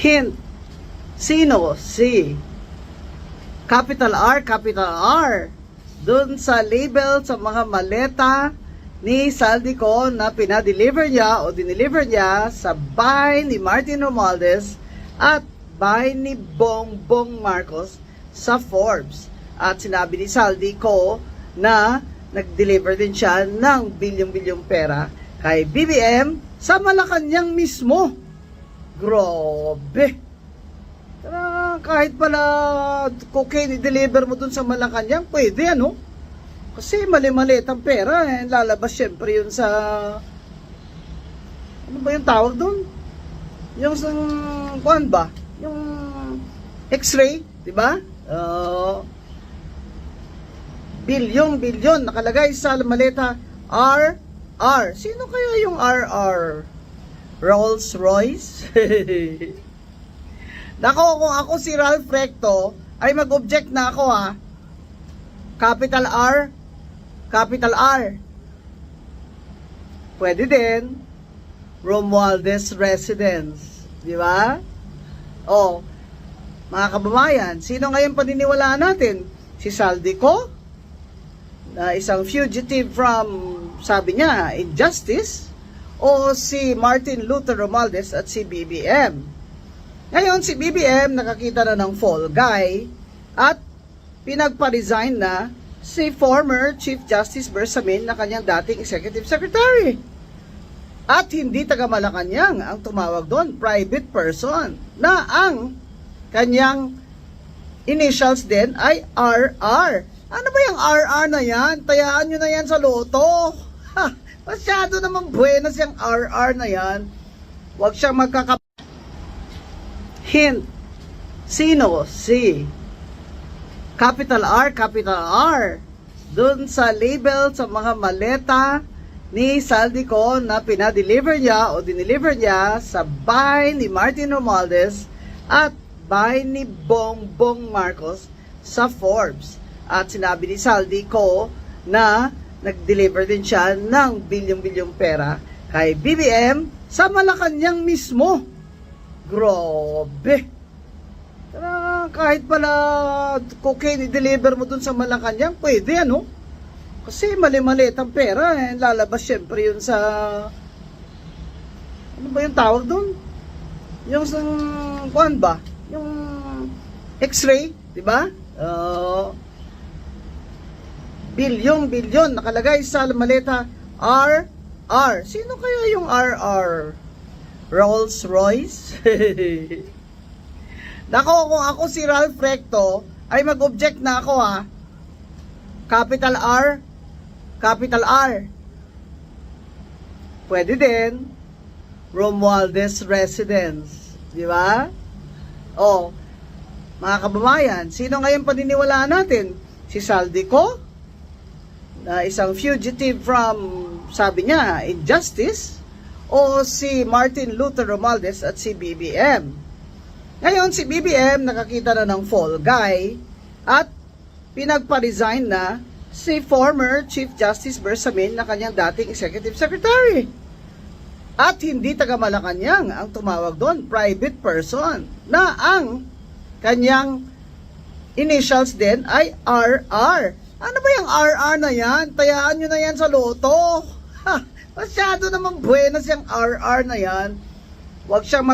Hint. Sino? Si capital R dun sa label sa mga maleta ni Saldico na pinadeliver niya o dineliver niya sa bahay ni Martin Romualdez at bahay ni Bongbong Marcos sa Forbes. At sinabi ni Saldico na nag-deliver din siya ng bilyong-bilyong pera kay BBM sa Malacanang mismo. Grabe! Kahit pala cocaine i-deliver mo dun sa Malacanang, pwede ano? Kasi mali-maliit ang pera, lalabas syempre yun sa, ano ba yung tawag dun? Yung sa, kuan ba? Yung x-ray, di ba? Bilyon nakalagay sa maleta RR. Sino kaya yung RR? Rolls Royce? Nako, kung ako si Ralph Recto, ay mag-object na ako ha. Capital R. Pwede din. Romualdez Residence. Di ba? O, mga kababayan, sino ngayon paniniwalaan natin? Si Saldico? Na isang fugitive from, sabi niya, injustice? O si Martin Luther Romualdez at si BBM? Ngayon, si BBM nakakita na ng fall guy at pinagpa-resign na si former Chief Justice Bersamin na kanyang dating Executive Secretary. At hindi taga Malacanang ang tumawag doon, private person, na ang kanyang initials din ay RR. Ano ba yung RR na yan? Tayaan nyo na yan sa loto. Ha, masyado naman buenas yung RR na yan. Huwag siyang Hint. Sino? Si capital R dun sa label sa mga maleta ni Saldico na pinadeliver niya o dineliver niya sa bahay ni Martin Romualdez at bahay ni Bongbong Marcos sa Forbes. At sinabi ni Saldico na nag-deliver din siya ng bilyong-bilyong pera kay BBM sa Malacanang mismo. Grabe! Kahit pala cocaine i-deliver mo dun sa Malacanang, pwede ano? Kasi mali-maliit ang pera, lalabas syempre yun sa, ano ba yung tawag dun? Yung sa, kuan ba? Yung x-ray, di ba? Bilyon nakalagay sa maleta RR. Sino kaya yung RR? Rolls Royce? Nako, kung ako si Ralph Recto, ay mag-object na ako ha. Capital R. Pwede din. Romualdez Residence. Di ba? O, mga kababayan, sino ngayon paniniwalaan natin? Si Saldico? Na isang fugitive from, sabi niya, injustice? O si Martin Luther Romualdez at si BBM? Ngayon, si BBM nakakita na ng fall guy at pinagpa-resign na si former Chief Justice Bersamin na kanyang dating Executive Secretary. At hindi taga Malacanang ang tumawag doon, private person, na ang kanyang initials din ay RR. Ano ba yung RR na yan? Tayaan nyo na yan sa loto. Ha, masyado naman buenas yung RR na yan. Huwag siyang